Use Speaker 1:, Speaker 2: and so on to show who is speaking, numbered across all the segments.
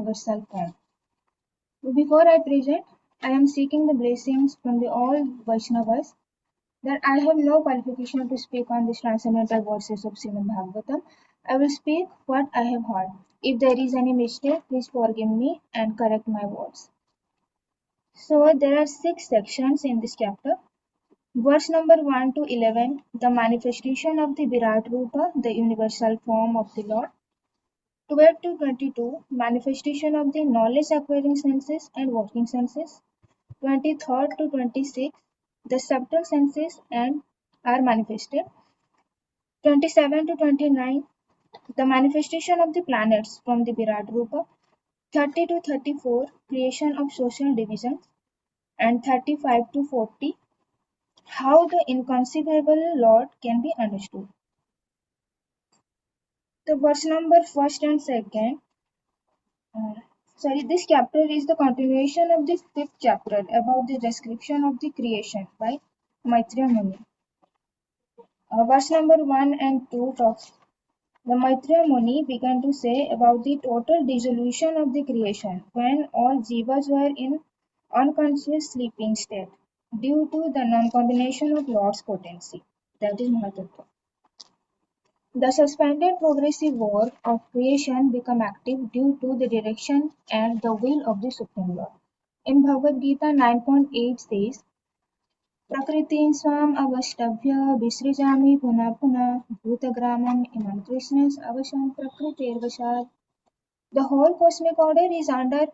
Speaker 1: universal form. Before I present, I am seeking the blessings from the all Vaishnavas that I have no qualification to speak on these transcendental verses of Srimad Bhagavatam. I will speak what I have heard. If there is any mistake, please forgive me and correct my words. So there are 6 sections in this chapter. Verse number 1 to 11, the manifestation of the Virat Rupa, the universal form of the Lord. 12 to 22, manifestation of the knowledge acquiring senses and working senses. 23rd to 26, the subtle senses and are manifested. 27 to 29, the manifestation of the planets from the Virat Rupa. 30 to 34, creation of social divisions. And 35 to 40, how the inconceivable Lord can be understood. The verse number first and second. This chapter is the continuation of the 5th chapter about the description of the creation by Maitreya Muni. Verse number 1 and 2 talks. The Maitreya Muni began to say about the total dissolution of the creation when all jivas were in unconscious sleeping state due to the non-combination of Lord's potency, that is Mahatattva. The suspended progressive work of creation become active due to the direction and the will of the Supreme Lord. In Bhagavad Gita 9.8 says, Prakritin swam avashtavya visrijami puna puna bhutagramam imam Krishnas avasham prakritirvasad. The whole cosmic order is under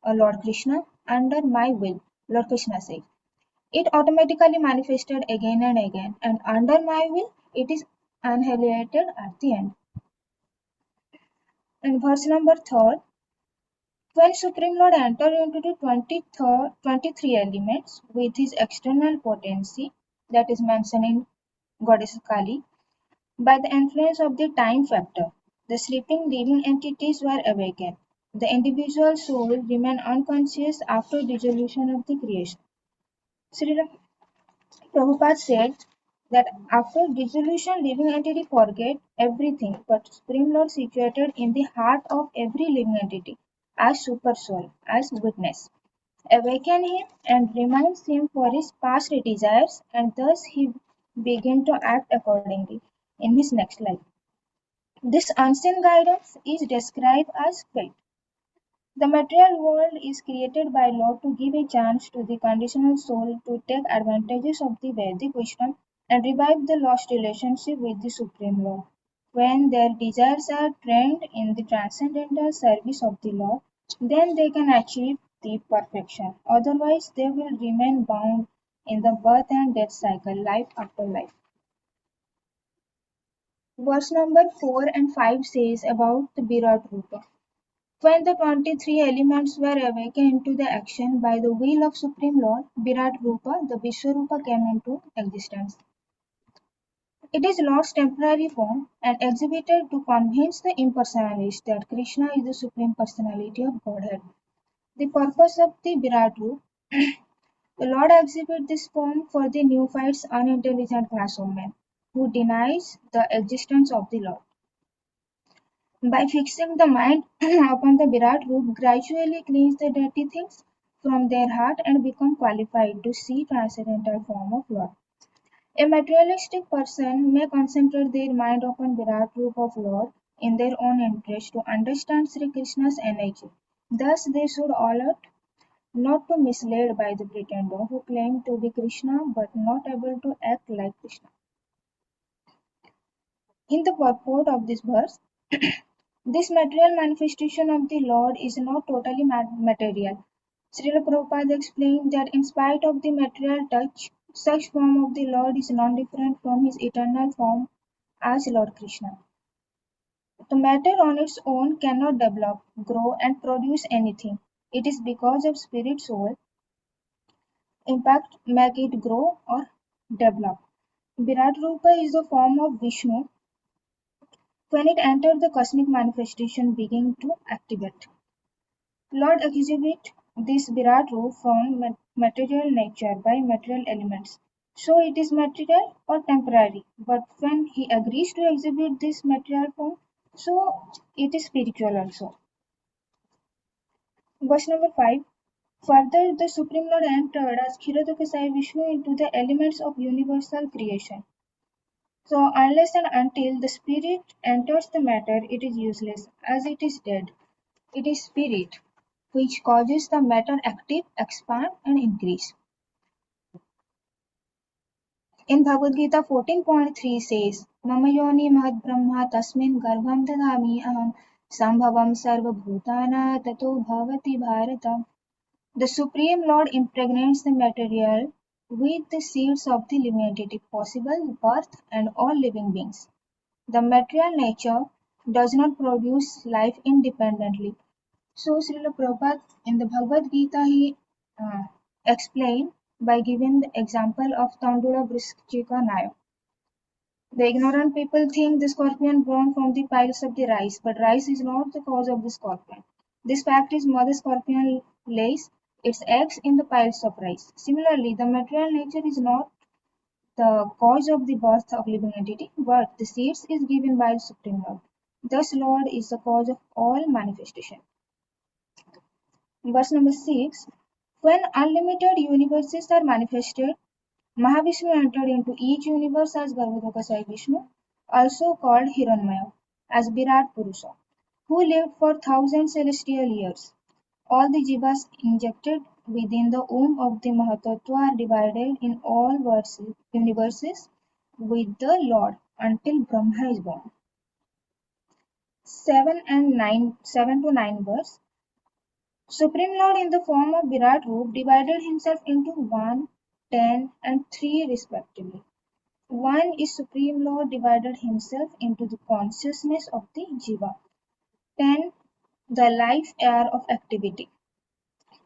Speaker 1: Lord Krishna, under my will, Lord Krishna says. It automatically manifested again and under my will, it is annihilated at the end. And verse number 3, when Supreme Lord entered into the 23 elements with his external potency, that is mentioned in Goddess Kali, by the influence of the time factor, the sleeping living entities were awakened. The individual soul remained unconscious after dissolution of the creation. Srila Prabhupada said that after dissolution, living entity forget everything but Supreme Lord situated in the heart of every living entity as super soul, as witness. Awaken him and reminds him for his past desires, and thus he begin to act accordingly in his next life. This unseen guidance is described as fate. The material world is created by Lord to give a chance to the conditional soul to take advantages of the Vedic wisdom and revive the lost relationship with the Supreme Lord. When their desires are trained in the transcendental service of the Lord, then they can achieve the perfection. Otherwise, they will remain bound in the birth and death cycle, life after life. Verse number 4 and 5 says about the Virat Rupa. When the 23 elements were awakened into the action by the will of Supreme Lord, Virat Rupa, the Vishwarupa came into existence. It is Lord's temporary form and exhibited to convince the impersonalists that Krishna is the Supreme Personality of Godhead. The purpose of the Virat Rupa, the Lord exhibits this form for the neophytes unintelligent class of men who denies the existence of the Lord. By fixing the mind upon the Virat Roop, gradually cleanse the dirty things from their heart and become qualified to see transcendental form of Lord. A materialistic person may concentrate their mind upon Virat Roop of Lord in their own interest to understand Sri Krishna's energy. Thus they should alert not to misled by the pretender who claim to be Krishna but not able to act like Krishna. In the purport of this verse, this material manifestation of the Lord is not totally material. Srila Prabhupada explained that in spite of the material touch, such form of the Lord is non-different from his eternal form as Lord Krishna. The matter on its own cannot develop, grow and produce anything. It is because of spirit soul impact make it grow or develop. Virat Rupa is the form of Vishnu. When it entered the cosmic manifestation began to activate. Lord exhibit this Virat Rupa from material nature by material elements. So it is material or temporary, but when he agrees to exhibit this material form, so it is spiritual also. Verse number 5. Further, the Supreme Lord entered as Kshirodakasai Vishnu into the elements of universal creation. So, unless and until the spirit enters the matter, it is useless, as it is dead. It is spirit which causes the matter active, expand, and increase. In Bhagavad Gita 14.3 says, Mama yoni mahad brahma tasmin garbham dadami aham sambhavam sarva bhutana tato bhavati bharata. The Supreme Lord impregnates the material with the seeds of the living entity, possible birth and all living beings. The material nature does not produce life independently. So Srila Prabhupada in the Bhagavad Gita he uh, explained by giving the example of Tandula Briskchika Naya. The ignorant people think the scorpion born from the piles of the rice, but rice is not the cause of the scorpion. This fact is mother scorpion lays its eggs in the piles of rice. Similarly, the material nature is not the cause of the birth of living entity, but the seeds is given by the Supreme Lord. Thus, Lord is the cause of all manifestation. Verse number 6. When unlimited universes are manifested, Mahavishnu entered into each universe as Garbhodakasai Vishnu, also called Hiranmaya, as Virat Purusha, who lived for thousand celestial years. All the jivas injected within the womb of the Mahatattva are divided in all universes with the Lord until Brahma is born. 7 to 9 verse. Supreme Lord in the form of Virat Roop divided himself into 1, 10 and 3 respectively. 1 is Supreme Lord divided himself into the consciousness of the Jiva. 10. The life air of activity.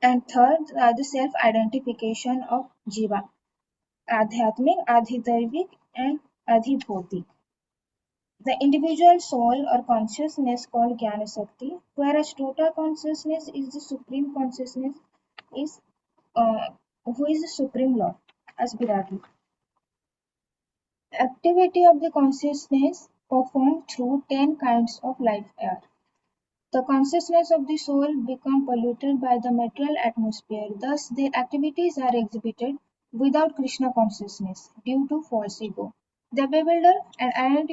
Speaker 1: And third are the self-identification of Jiva. Adhyatmic, Adhidaivic and Adhibhautik. The individual soul or consciousness called Jnana Sakti, whereas total consciousness is the supreme consciousness is who is the Supreme Lord as Viratu. Activity of the consciousness performed through 10 kinds of life air. The consciousness of the soul become polluted by the material atmosphere, thus their activities are exhibited without Krishna consciousness due to false ego. They bewilder and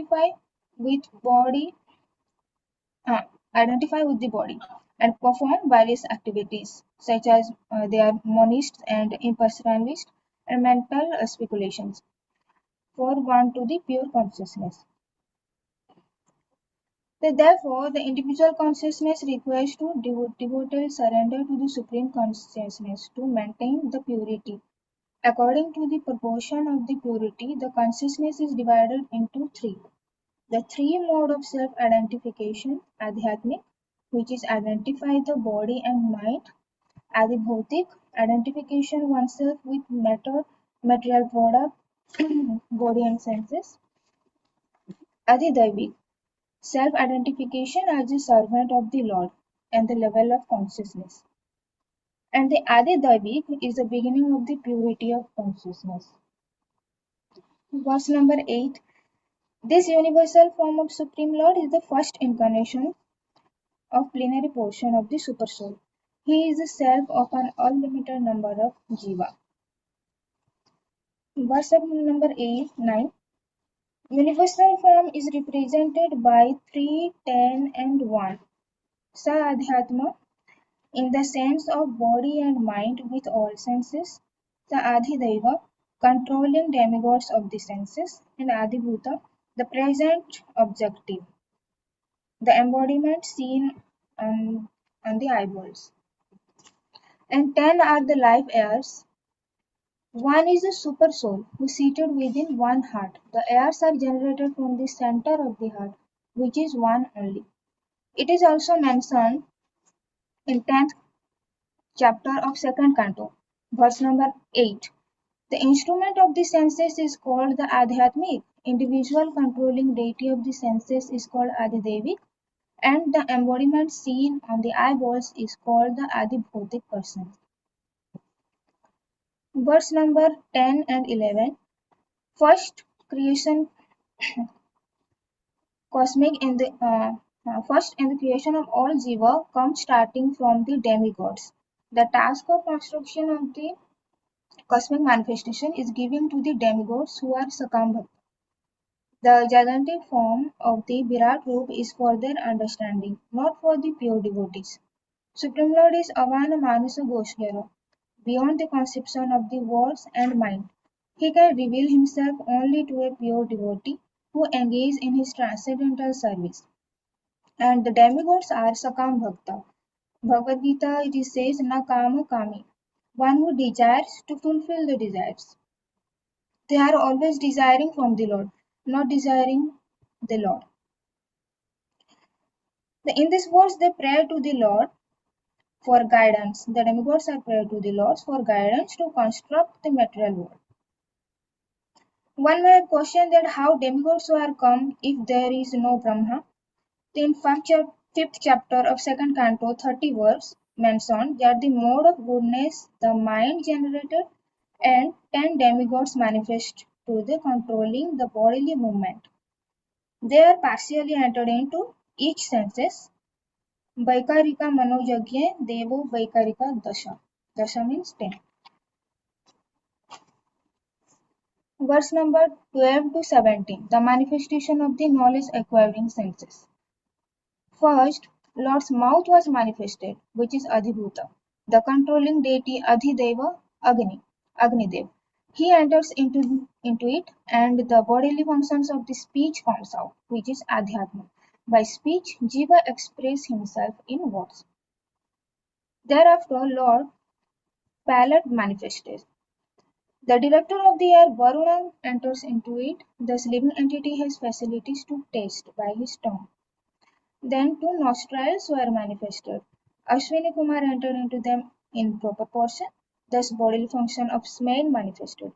Speaker 1: with body, uh, identify with the body and perform various activities such as they are monists and impersonalists and mental speculations for one to the pure consciousness. Therefore, the individual consciousness requires to devotal surrender to the supreme consciousness to maintain the purity. According to the proportion of the purity, the consciousness is divided into three. The three mode of self-identification, Adhyatmic, which is identify the body and mind, Adhibhautik, identification oneself with matter, material product, body and senses, Adhidaivik, self-identification as the servant of the Lord and the level of consciousness. And the Adhidaivik is the beginning of the purity of consciousness. Verse number 8. This universal form of Supreme Lord is the first incarnation of plenary portion of the Supersoul. He is the self of an unlimited number of Jiva. Verse number 8, 9. Universal form is represented by 3, 10 and 1. Sa Adhyatma in the sense of body and mind with all senses. Sa Adhidaiva controlling demigods of the senses. And Adhibhuta the present objective. The embodiment seen on the eyeballs. And 10 are the life heirs. One is the super soul who is seated within one heart. The heirs are generated from the center of the heart, which is one only. It is also mentioned in 10th chapter of 2nd canto, verse number 8. The instrument of the senses is called the Adhyatmic. Individual controlling deity of the senses is called Adidevik. And the embodiment seen on the eyeballs is called the Adibhautik person. Verse number 10 and 11. First creation cosmic in the First, in the creation of all Jiva comes starting from the demigods. The task of construction of the cosmic manifestation is given to the demigods who are Sakambhak. The gigantic form of the Virat Roop is for their understanding, not for the pure devotees. Supreme Lord is Avana Manasa Goshgara, beyond the conception of the words and mind. He can reveal himself only to a pure devotee who engages in his transcendental service. And the demigods are Sakam Bhakta. Bhagavad Gita it says Na Kama Kami, one who desires to fulfill the desires. They are always desiring from the Lord, not desiring the Lord. In this verse, they pray to the Lord for guidance. The demigods are praying to the Lord for guidance to construct the material world. One may question that how demigods were come if there is no Brahma. In fifth chapter of second canto, 30 verse mentioned that the mode of goodness the mind generated and 10 demigods manifest to the controlling the bodily movement. They are partially entered into each senses. Vaikarika Manojagye Devo Vaikarika Dasha. Dasha means 10. Verse number 12 to 17. The manifestation of the knowledge acquiring senses. First, Lord's mouth was manifested, which is Adhibhuta, the controlling deity Adhideva Agnidev. He enters into it, and the bodily functions of the speech comes out, which is Adhyatma. By speech, Jiva expresses himself in words. Thereafter, Lord palate manifested. The director of the air, Varuna, enters into it. Thus, living entity has facilities to taste by his tongue. Then two nostrils were manifested. Ashwini Kumar entered into them in proper portion. Thus, bodily function of smell manifested.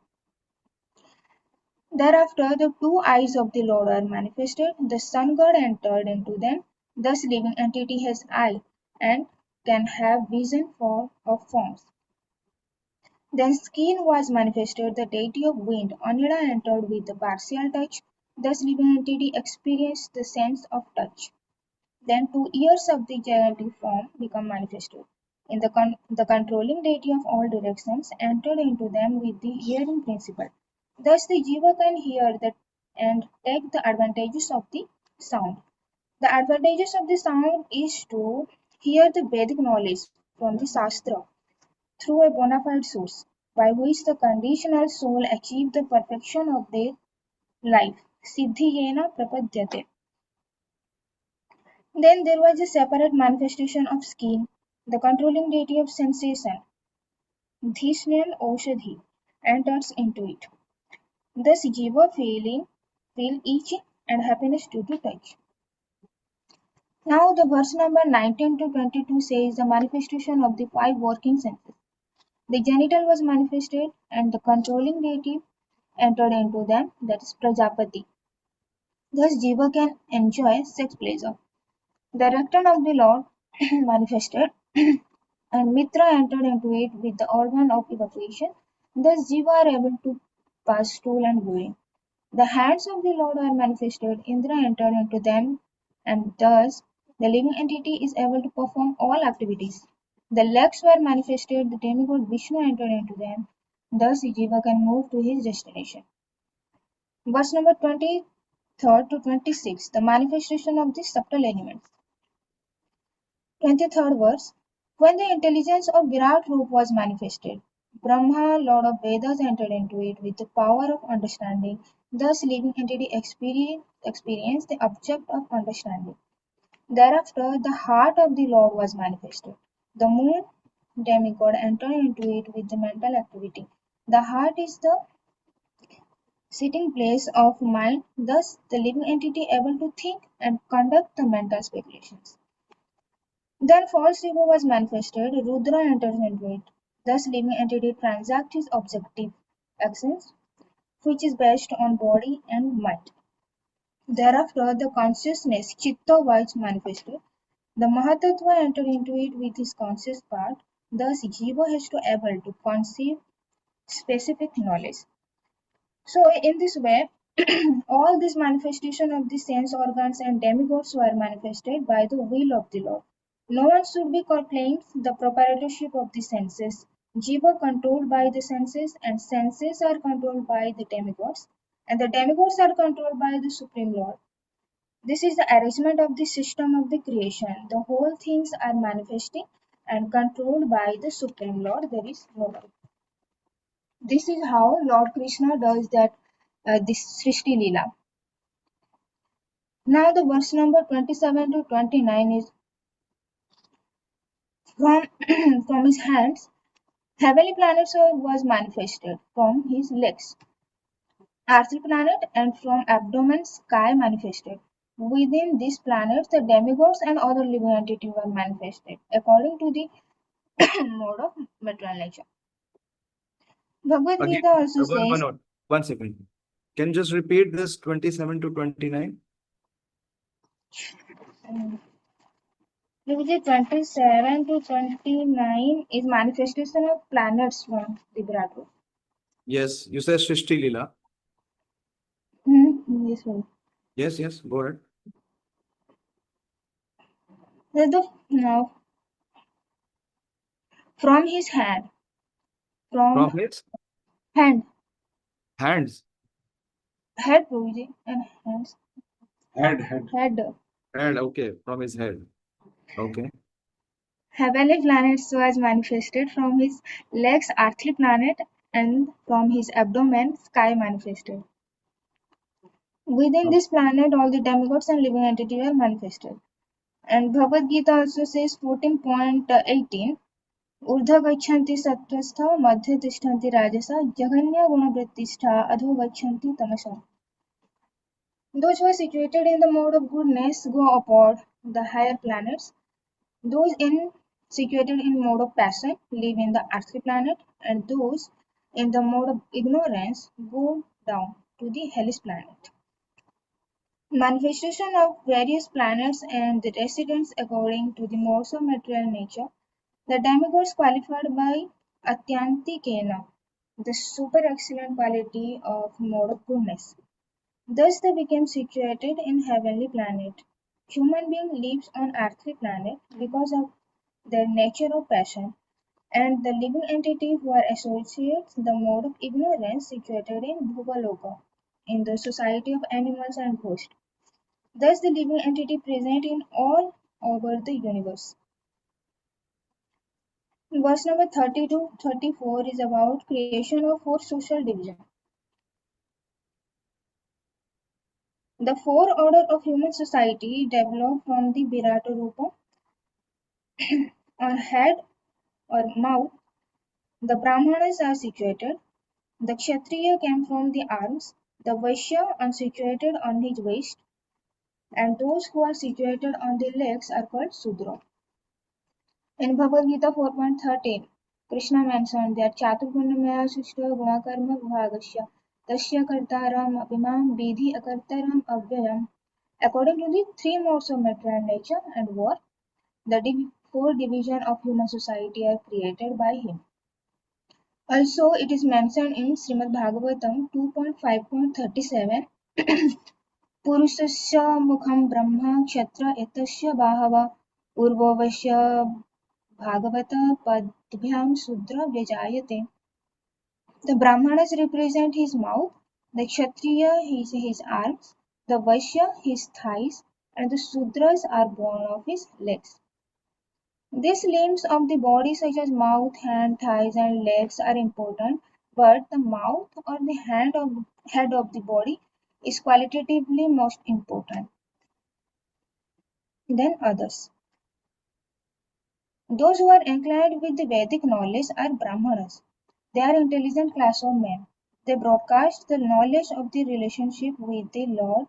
Speaker 1: Thereafter, the two eyes of the Lord are manifested. The sun god entered into them. Thus, living entity has eye and can have vision of forms. Then skin was manifested, the deity of wind. Anila entered with the partial touch. Thus, living entity experienced the sense of touch. Then 2 ears of the gigantic form become manifested. The controlling deity of all directions entered into them with the hearing principle. Thus the jiva can hear that and take the advantages of the sound. The advantages of the sound is to hear the Vedic knowledge from the Shastra through a bona fide source, by which the conditional soul achieve the perfection of their life. Siddhiyena prapadyate. Then there was a separate manifestation of skin, the controlling deity of sensation, Dhisnyan Oshadhi, enters into it. Thus Jiva feel itching and happiness due to touch. Now the verse number 19 to 22 says the manifestation of the five working senses. The genital was manifested and the controlling deity entered into them, that is Prajapati. Thus Jiva can enjoy sex pleasure. The rectum of the Lord manifested and Mitra entered into it with the organ of evacuation. Thus Jiva are able to pass stool and urine. The hands of the Lord are manifested, Indra entered into them, and thus the living entity is able to perform all activities. The legs were manifested, the demigod Vishnu entered into them, thus Jiva can move to his destination. Verse number 23rd to 26, the manifestation of the subtle elements. 23rd verse, when the intelligence of Virat Roop was manifested, Brahma, Lord of Vedas, entered into it with the power of understanding. Thus, living entity experienced the object of understanding. Thereafter, the heart of the Lord was manifested. The moon demigod entered into it with the mental activity. The heart is the sitting place of mind, thus, the living entity able to think and conduct the mental speculations. Then false ego was manifested, Rudra enters into it. Thus living entity transacts his objective actions, which is based on body and mind. Thereafter, the consciousness, Chitta, was manifested. The Mahatattva entered into it with his conscious part. Thus, Jiva has to able to conceive specific knowledge. So, in this way, All these manifestation of the sense organs and demigods were manifested by the will of the Lord. No one should be claimed the proprietorship of the senses. Jiva controlled by the senses, and senses are controlled by the demigods, and the demigods are controlled by the Supreme Lord. This is the arrangement of the system of the creation. The whole things are manifesting and controlled by the Supreme Lord. There is no doubt. This is how Lord Krishna does that this Srishti Leela. Now the verse number 27 to 29 is from from his hands heavenly planets was manifested from his legs, earthly planet, and from abdomen sky manifested. Within these planets, the demigods and other living entities were manifested according to the mode of material nature. Bhagavad
Speaker 2: Again,
Speaker 1: Gita also
Speaker 2: one
Speaker 1: says,
Speaker 2: minute. 1 second. Can you just repeat this 27 to 29?
Speaker 1: 27 to 29 is manifestation of planets from the Virat.
Speaker 2: Yes, you said Srishti Leela.
Speaker 1: Yes, sir.
Speaker 2: Yes, go ahead.
Speaker 1: Now, from his hand, from
Speaker 2: From his
Speaker 1: hand,
Speaker 2: hands.
Speaker 1: head, Prabhuji, and hands,
Speaker 2: Head.
Speaker 1: head.
Speaker 2: Head, okay. From his head. Okay.
Speaker 1: Heavenly planets was manifested from his legs, earthly planet, and from his abdomen, sky manifested. Within this planet, all the demigods and living entities were manifested. And Bhagavad Gita also says 14.18 ऊर्ध्व गच्छन्ति सत्त्वस्थ मध्ये तिष्ठन्ति राजसा जघन्य गुणवृत्तिष्ठा अधो गच्छन्ति तमसा. Those who are situated in the mode of goodness go upward the higher planets. Those situated in mode of passion live in the earthly planet, and those in the mode of ignorance go down to the hellish planet. Manifestation of various planets and the residents according to the modes of material nature. The demigods qualified by Atyantikena, the super excellent quality of mode of goodness. Thus they became situated in heavenly planet. Human being lives on earthly planet because of their nature of passion, and the living entity who are associates the mode of ignorance situated in Bhuvaloka, in the society of animals and ghosts. Thus the living entity present in all over the universe. Verse number 30 to 34 is about creation of four social divisions. The four order of human society developed from the Virata Rupa or head or mouth. The Brahmanas are situated. The Kshatriya came from the arms. The Vaishya are situated on his waist. And those who are situated on the legs are called Sudra. In Bhagavad Gita 4.13, Krishna mentioned that Chaturguna Sishta Gunakarma Bhagasya Tasya Kartaram Abhimam Vidhi Akartaram Avyayam. According to the three modes of matter and nature and war, the four divisions of human society are created by him. Also, it is mentioned in Srimad Bhagavatam 2.5.37 Purusasya Mukham Brahma Kshatra Etasya Bahava Urvavasya Bhagavata Padbhyam Sudra Vyajayate. The Brahmanas represent his mouth, the Kshatriya his arms, the Vaishya his thighs, and the Sudras are born of his legs. These limbs of the body such as mouth, hand, thighs and legs are important, but the mouth or the head of the body is qualitatively most important than others. Those who are inclined with the Vedic knowledge are Brahmanas. They are intelligent class of men. They broadcast the knowledge of the relationship with the Lord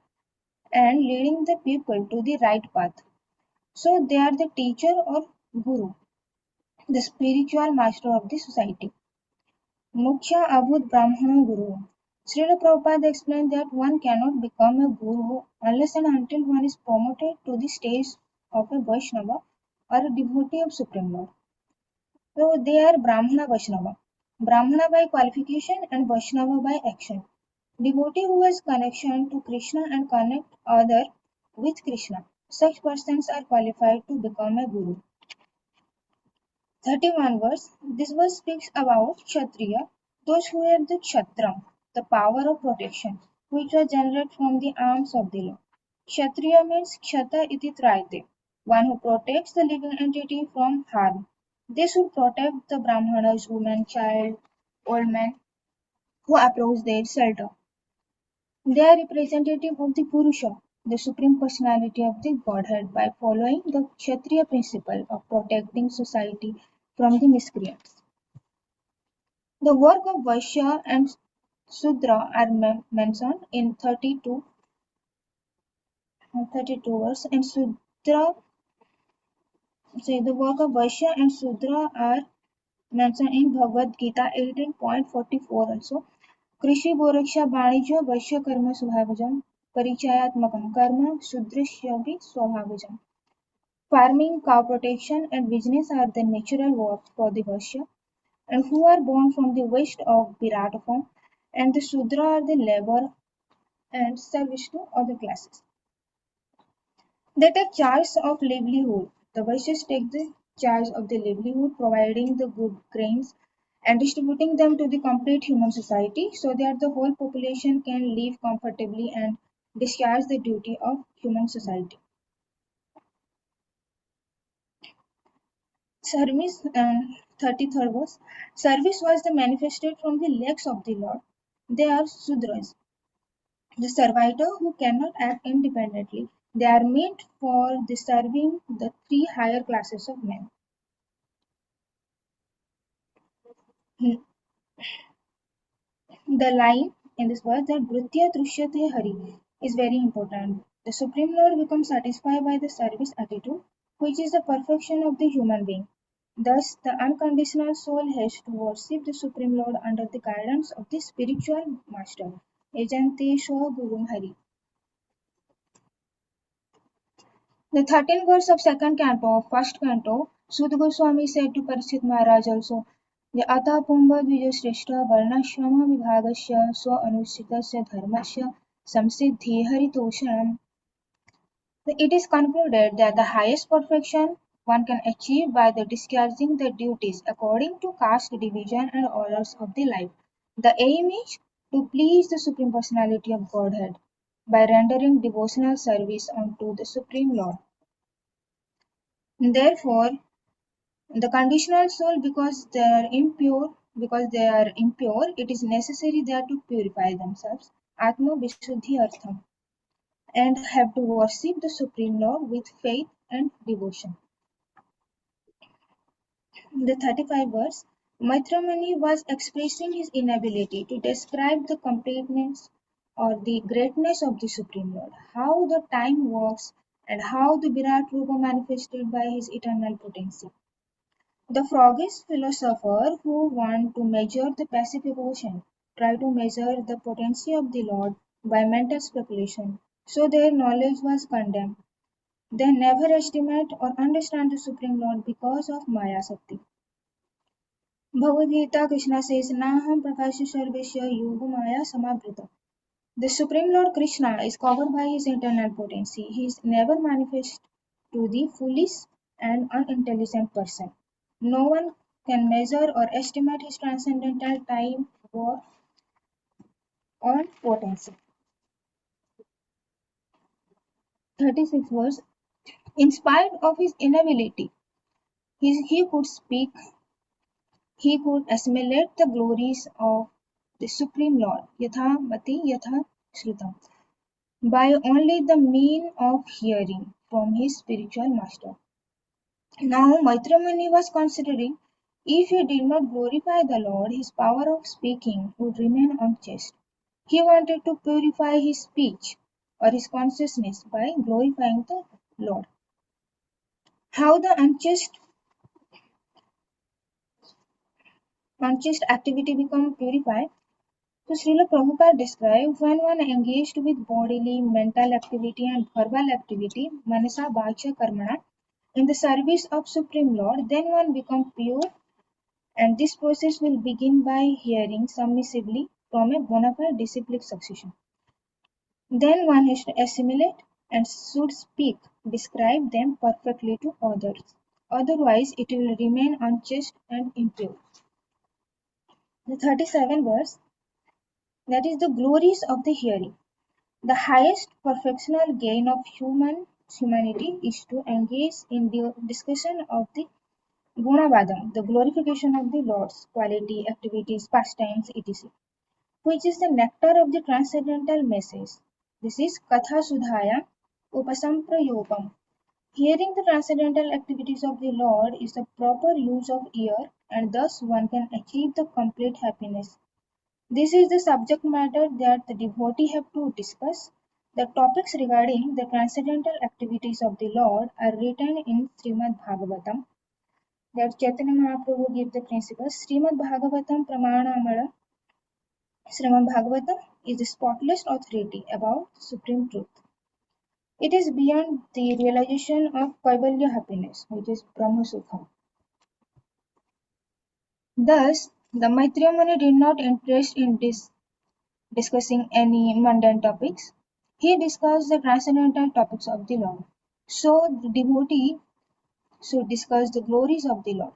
Speaker 1: and leading the people to the right path. So they are the teacher or guru, the spiritual master of the society. Mukhya Abhut Brahmana Guru. Srila Prabhupada explained that one cannot become a guru unless and until one is promoted to the stage of a Vaishnava or a devotee of Supreme Lord. So they are Brahmana Vaishnava. Brahmana by qualification and Vaishnava by action. Devotee who has connection to Krishna and connect other with Krishna. Such persons are qualified to become a guru. 31 verse. This verse speaks about Kshatriya, those who have the Kshatram, the power of protection, which was generated from the arms of the Lord. Kshatriya means Kshata iti trayate, one who protects the living entity from harm. They should protect the Brahmanas, women, child, old men who approach their shelter. They are representative of the Purusha, the supreme personality of the Godhead, by following the Kshatriya principle of protecting society from the miscreants. The work of Vaishya and Sudra are mentioned in 32 verse, and Sudra say the work of Vaishya and Sudra are mentioned in Bhagavad Gita 18.44 also. कृषि गोरक्षा वाणिज्य वैश्य कर्म स्वभावजम परिचयात्मकम कर्म शूद्रस्य भी स्वभावजम. Farming, cow protection, and business are the natural works for the Vaishya, and who are born from the west of Virat form, and the Sudra are the labor and service to other classes. They take charge of livelihood. The Vaishyas take the charge of the livelihood, providing the good grains and distributing them to the complete human society so that the whole population can live comfortably and discharge the duty of human society. Service, 33rd verse. Service was the manifested from the legs of the Lord. They are Sudras, the servitor who cannot act independently. They are meant for the serving the three higher classes of men. The line in this verse that Bhritya Trushyate Hari is very important. The Supreme Lord becomes satisfied by the service attitude, which is the perfection of the human being. Thus, the unconditional soul has to worship the Supreme Lord under the guidance of the spiritual master. Ejante Shwa Guru Hari. The 13th verse of second canto, first canto, Sudha Goswami said to Parikshit Maharaj also, the Ata Pumba Dvijashreshta Varnashrama Vibhagasya Swa Anusitasya Dharmasya Samsiddhi Haritoshanam. It is concluded that the highest perfection one can achieve by the discharging the duties according to caste division and orders of the life. The aim is to please the Supreme Personality of Godhead by rendering devotional service unto the Supreme Lord. Therefore, the conditional soul, because they are impure, it is necessary there to purify themselves, Atma Vishuddhi Artham, and have to worship the Supreme Lord with faith and devotion. The 35 verse, Maitramani was expressing his inability to describe the completeness or the greatness of the Supreme Lord, how the time works, and how the Virat Rupa manifested by his eternal potency. The froggish philosopher who want to measure the Pacific Ocean try to measure the potency of the Lord by mental speculation, so their knowledge was condemned. They never estimate or understand the Supreme Lord because of Maya Sakti. Bhagavad Gita Krishna says, Naham Prakasha Sarvesya Yoga Maya Samavrita. The Supreme Lord Krishna is covered by his internal potency. He is never manifest to the foolish and unintelligent person. No one can measure or estimate his transcendental time or potency. 36 verse. In spite of his inability, he could speak, he could assimilate the glories of the Supreme Lord, Yatha Mati Yatha Shrutam, by only the mean of hearing from his spiritual master. Now Maitramani was considering if he did not glorify the Lord, his power of speaking would remain unchaste. He wanted to purify his speech or his consciousness by glorifying the Lord. How the unchaste activity become purified? So Srila Prabhupada described when one engaged with bodily, mental activity and verbal activity, manasa bhacha karmana, in the service of Supreme Lord, then one becomes pure, and this process will begin by hearing submissively from a bona fide disciplic succession. Then one has to assimilate and should speak, describe them perfectly to others. Otherwise, it will remain unchaste and impure. The 37 verse, that is the glories of the hearing. The highest perfectional gain of humanity is to engage in the discussion of the Gunavadam, the glorification of the Lord's quality, activities, pastimes, etc., which is the nectar of the transcendental message. This is Katha Sudhaya Upasamprayogam. Hearing the transcendental activities of the Lord is the proper use of ear, and thus one can achieve the complete happiness. This is the subject matter that the devotee have to discuss. The topics regarding the transcendental activities of the Lord are written in Srimad Bhagavatam. That Chaitanya Mahaprabhu gives the principles. Srimad Bhagavatam Pramanamala. Srimad Bhagavatam is the spotless authority about supreme truth. It is beyond the realization of Kaivalya happiness, which is Brahma Sukha. Thus, the Maitreya Muni did not interest in discussing any mundane topics. He discussed the transcendental topics of the Lord. So, the devotee should discuss the glories of the Lord.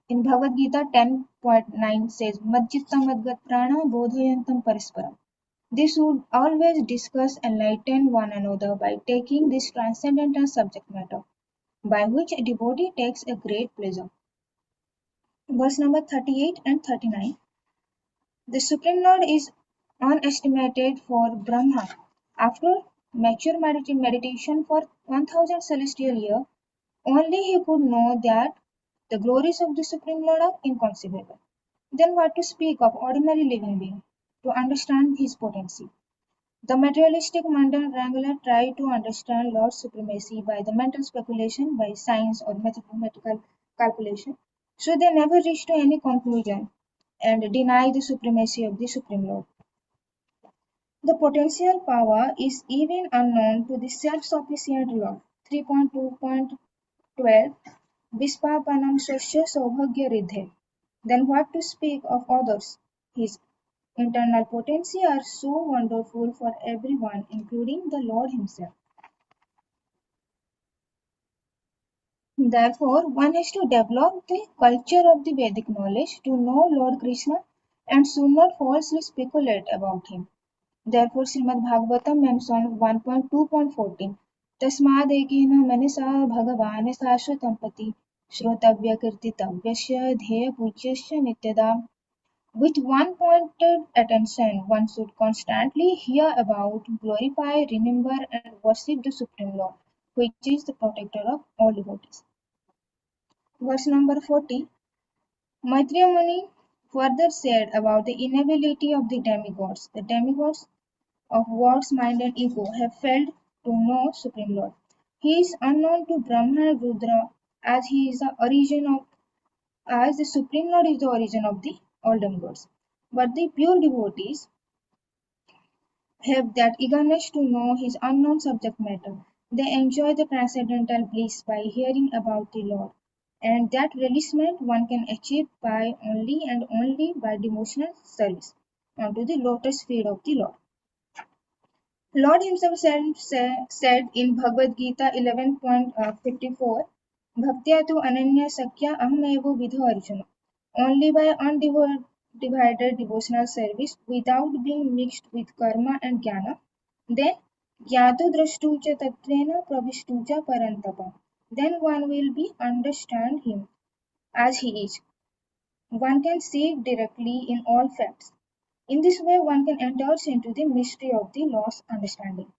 Speaker 1: In Bhagavad Gita 10.9 says, Madjitta Madgat Prana Bodhayantam Parasparam. They should always discuss and enlighten one another by taking this transcendental subject matter, by which a devotee takes a great pleasure. Verse number 38 and 39. The Supreme Lord is unestimated for Brahma. After mature meditation for 1000 celestial years, only he could know that the glories of the Supreme Lord are inconceivable. Then what to speak of ordinary living being to understand his potency? The materialistic mundane wrangler try to understand Lord's supremacy by the mental speculation, by science or mathematical calculation. So they never reach to any conclusion and deny the supremacy of the Supreme Lord. The potential power is even unknown to the self-sufficient Lord. 3.2.12 Vispapanam Swasya Saubhagya Ridhe. Then what to speak of others? His internal potency are so wonderful for everyone, including the Lord himself. Therefore, one has to develop the culture of the Vedic knowledge to know Lord Krishna and should not falsely speculate about him. Therefore, Srimad Bhagavatam mentions 1.2.14 Tasmad ekena manasa bhagavan sashvatampati shrotavya kirtitavyasya dheya pujyasya nityada. With one pointed attention, one should constantly hear about, glorify, remember, and worship the Supreme Lord, which is the protector of all devotees. Verse number 40 Maitreya Muni further said about the inability of the demigods. The demigods of words, mind, and ego have failed to know Supreme Lord. He is unknown to Brahma and Rudra as he is the origin of as the Supreme Lord is the origin of the all demigods. But the pure devotees have that eagerness to know his unknown subject matter. They enjoy the transcendental bliss by hearing about the Lord, and that releasement one can achieve by only by devotional service onto the lotus feet of the Lord. Lord himself said in Bhagavad Gita 11.54, Bhaktya tu ananya sakya ahamevo vidho arjuna. Only by undivided devotional service without being mixed with karma and jnana, then jnatu drashtu cha tattvena pravishtu cha parantapa. Then one will be understand him as he is. One can see it directly in all facts. In this way, one can enter into the mystery of the Lord's understanding.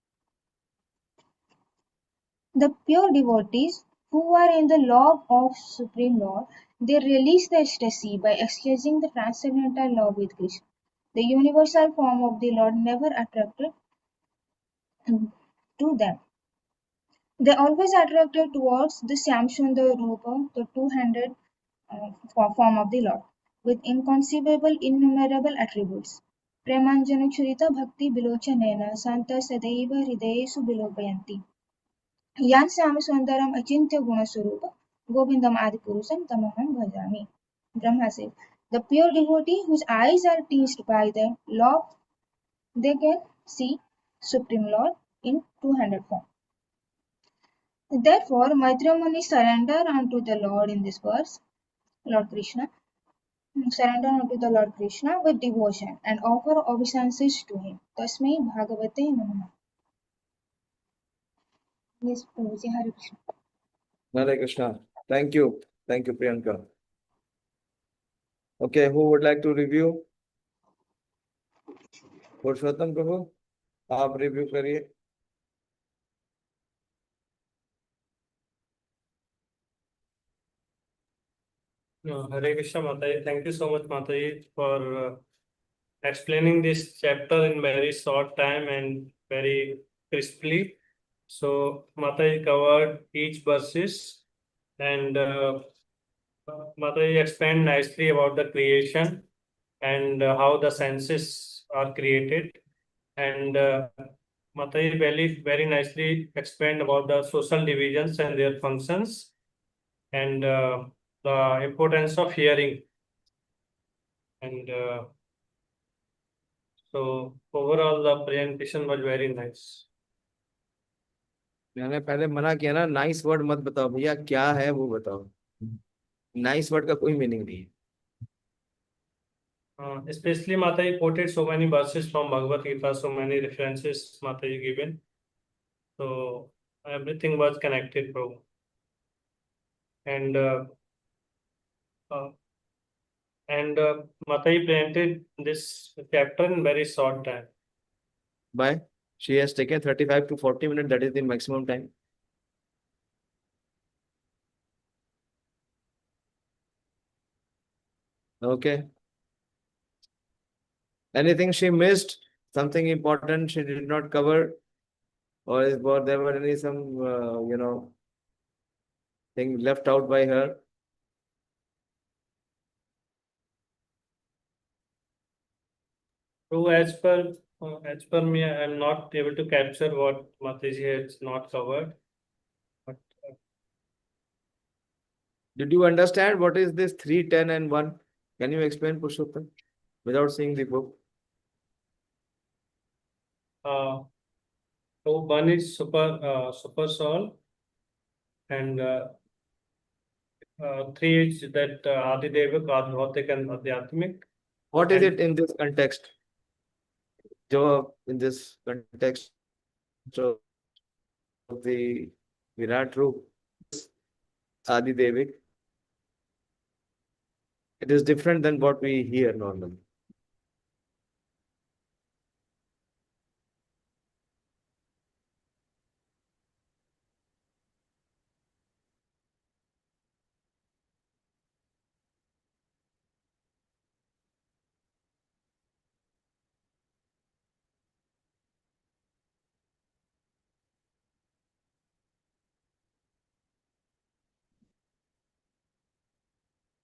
Speaker 1: The pure devotees who are in the love of Supreme Lord, they release the ecstasy by exchanging the transcendental love with Krishna. The universal form of the Lord never attracted to them. They always attracted towards the Samsundar Rupa, the two-handed form of the Lord, with inconceivable, innumerable attributes. Premanjana Churita Bhakti Bilochanena Santa Sadaiva Hridayesu Bilopayanti. Yan Samsundaram Achintya Gunaswarupa Govindam Adipurusham Tamaham Bhajami. Brahma says, The pure devotee whose eyes are teased by the love they can see Supreme Lord in two-handed form. Therefore, Maitreya Muni surrender unto the Lord in this verse, Lord Krishna, surrender unto the Lord Krishna with devotion and offer obeisances to him. Tasmai Bhagavate Namaha. Yes, Prabhuji, Hare Krishna.
Speaker 2: Hare Krishna. Thank you. Thank you, Priyanka. Okay, who would like to review? पुरुषोत्तम प्रभु, आप review करिए.
Speaker 3: Hare Krishna Mataji. Thank you so much Mataji for explaining this chapter in very short time and very crisply. So Mataji covered each verses and Mataji explained nicely about the creation and how the senses are created. And Mataji very nicely explained about the social divisions and their functions and the importance of hearing. And so overall the presentation was very nice.
Speaker 2: मैंने पहले मना किया ना, nice word मत बताओ भैया, क्या है वो बताओ. नाइस वर्ड का कोई मीनिंग नहीं है.
Speaker 3: Especially Mataji quoted so many verses from Bhagavad Gita, so many references Mataji given. So everything was connected, bro. And uh, Mataji presented this chapter in very short time.
Speaker 2: Why? She has taken 35 to 40 minutes, that is the maximum time. Okay. Anything she missed? Something important she did not cover? Or is there were any some thing left out by her?
Speaker 3: So as per me, I am not able to capture what Mataji has not covered. But
Speaker 2: Did you understand what is this 3, 10 and 1? Can you explain, Purushottam, without seeing the book?
Speaker 3: so one is super soul, and 3 is that Adidevik, Adbhautik, and Adhyatmik.
Speaker 2: What is
Speaker 3: And
Speaker 2: it in this context? Jo, in this context of the Virat Roop, Adi Devik, it is different than what we hear normally.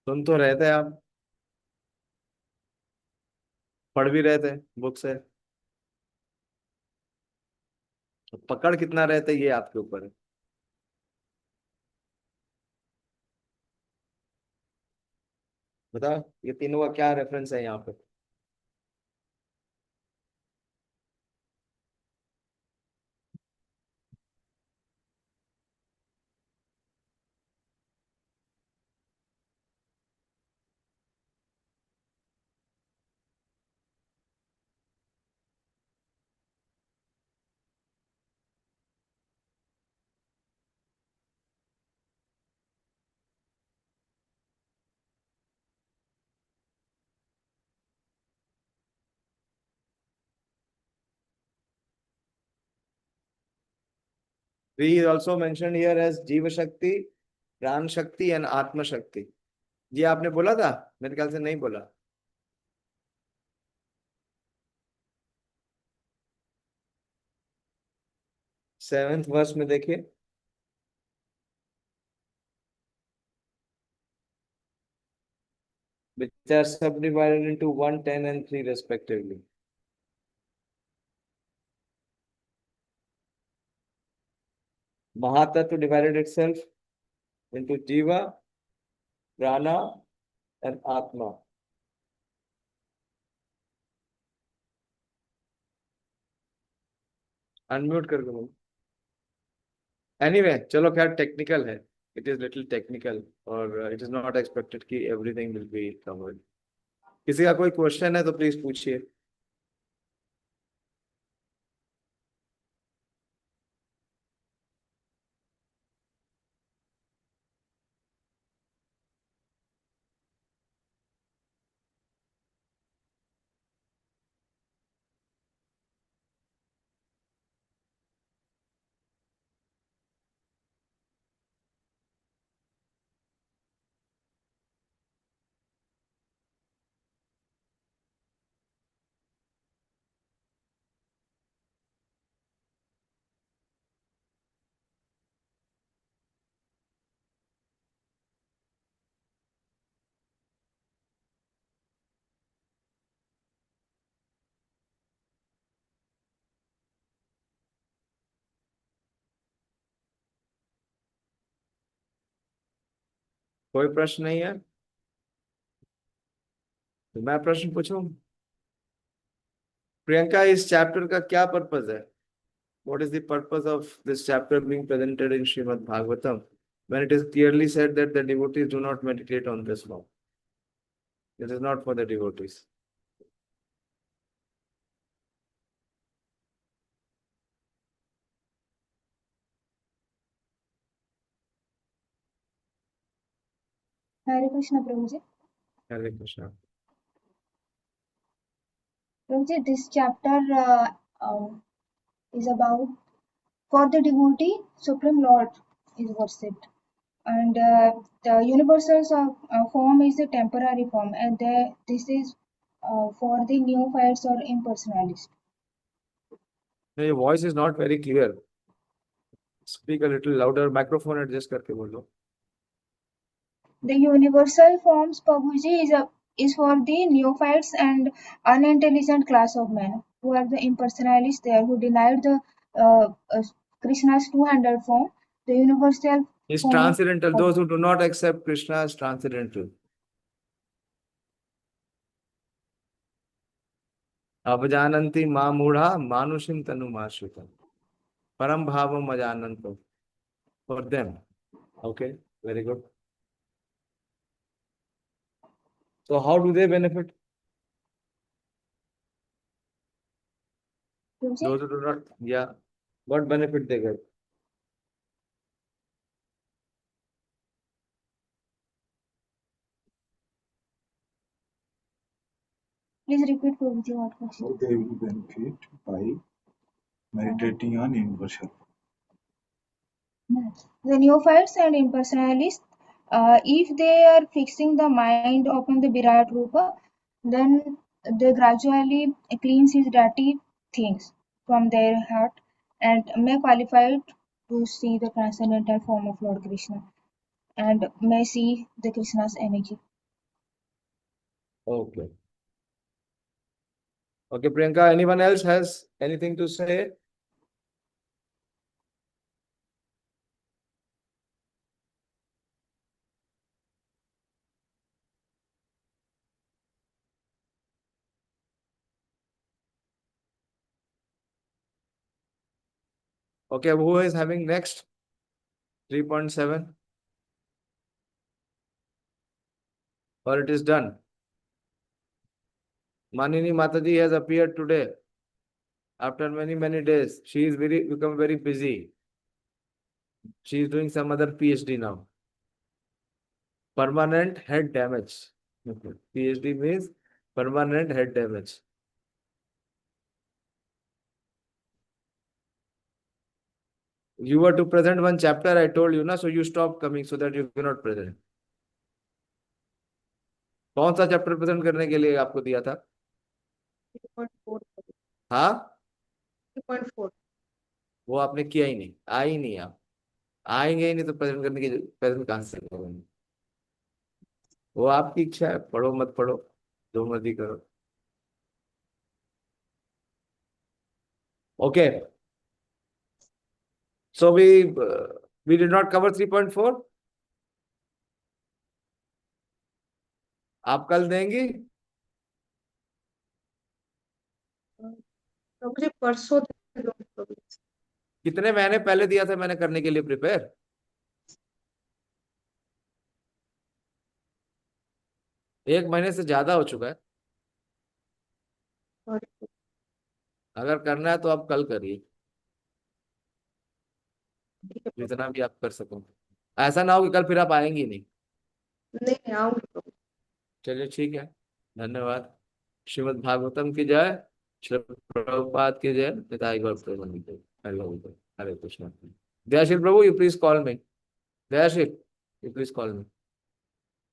Speaker 2: सुन तो रहे थे आप, पढ़ भी रहे थे book से, पकड़ कितना रहे थे ये आपके ऊपर है. बताओ ये तीनों का क्या रेफरेंस है यहाँ पे. We is also mentioned here as जीव शक्ति, प्राण शक्ति and आत्म शक्ति. ये आपने बोला था, मेरे ख्याल से नहीं बोला. 7th वर्स में देखिए, which are subdivided into 1, 10 and 3 respectively. Mahatattva divided itself into Jiva, Prana and Atma. Unmute करके बोलो। एनीवे चलो खैर टेक्निकल है, इट इज लिटिल टेक्निकल और इट इज नॉट एक्सपेक्टेड कि एवरीथिंग विल बी कवर्ड। किसी का कोई क्वेश्चन है तो प्लीज पूछिए। कोई प्रश्न नहीं है तो मैं प्रश्न पूछूं। प्रियंका, इस चैप्टर का क्या पर्पस है? What is the purpose of this chapter being presented in Srimad Bhagavatam when it is clearly said that the devotees do not meditate on this law? It is not for the devotees.
Speaker 1: Hare Krishna, Prabhuji.
Speaker 2: Hare Krishna.
Speaker 1: Prabhuji, this chapter is about for the devotee, Supreme Lord is worshipped, and the universal form is a temporary form, and this is for the neophytes or impersonalists.
Speaker 2: No, your voice is not very clear. Speak a little louder. Microphone adjust करके बोलो.
Speaker 1: The universal forms, Prabhuji, is for the neophytes and unintelligent class of men who are the impersonalists there who denied the Krishna's two-handed form. The universal
Speaker 2: Is
Speaker 1: form
Speaker 2: transcendental. Those who do not accept Krishna as transcendental. अवजानन्ति मा मूढ़ा मानुषिं तनुमाश्रितम् परम भावम अजानन्तो. For them. Okay, very good. So how do they benefit?
Speaker 1: Prabhuji,
Speaker 2: Those who do not, yeah. What benefit they get?
Speaker 1: please repeat, Prabhuji, what question?
Speaker 4: How they will benefit by meditating on universal.
Speaker 1: The neophytes and impersonalists, if they are fixing the mind upon the Virat Rupa, then they gradually cleanse his dirty things from their heart and may qualify to see the transcendental form of Lord Krishna and may see the Krishna's energy.
Speaker 2: Okay. Okay, Priyanka, anyone else has anything to say? Okay, who is having next? 3.7? Or it is done? Manini Mataji has appeared today. After many days. She is become very busy. She is doing some other PhD now. Permanent head damage. PhD means permanent head damage. You were to present one chapter, I told you, na, so you stopped coming so that you cannot present. कौन सा chapter present करने के लिए आपको दिया था?
Speaker 5: 3.4
Speaker 2: हाँ,
Speaker 5: 3.4
Speaker 2: वो आपने किया ही नहीं, आए ही नहीं आप, आएंगे ही नहीं तो प्रेजेंट करने की प्रेजेंट कहाँ से करेंगे? वो आपकी इच्छा है, पढ़ो मत पढ़ो, जो मर्जी करो. Okay, so we did not cover 3.4. आप कल देंगी?
Speaker 5: तो मुझे परसों दे दो। प्रभु।
Speaker 2: कितने महीने पहले दिया था मैंने करने के लिए प्रिपेयर? एक महीने से ज्यादा हो चुका है।
Speaker 5: सॉरी प्रभु।
Speaker 2: अगर करना है तो आप कल करिए,
Speaker 5: ठीक है प्रभु।
Speaker 2: जितना भी आप कर सको। ऐसा ना हो कि कल फिर आप आएंगी नहीं।
Speaker 5: नहीं नहीं आऊंगी प्रभु।
Speaker 2: चलिए ठीक है, धन्यवाद। श्रीमद् भागवतम की जय, श्री प्रभुपाद की जय, निताई गौर प्रेमानंद की जय। हेलो, हरे कृष्ण। जय श्री प्रभु, यू प्लीज कॉल मी। जय Shri, you please call me.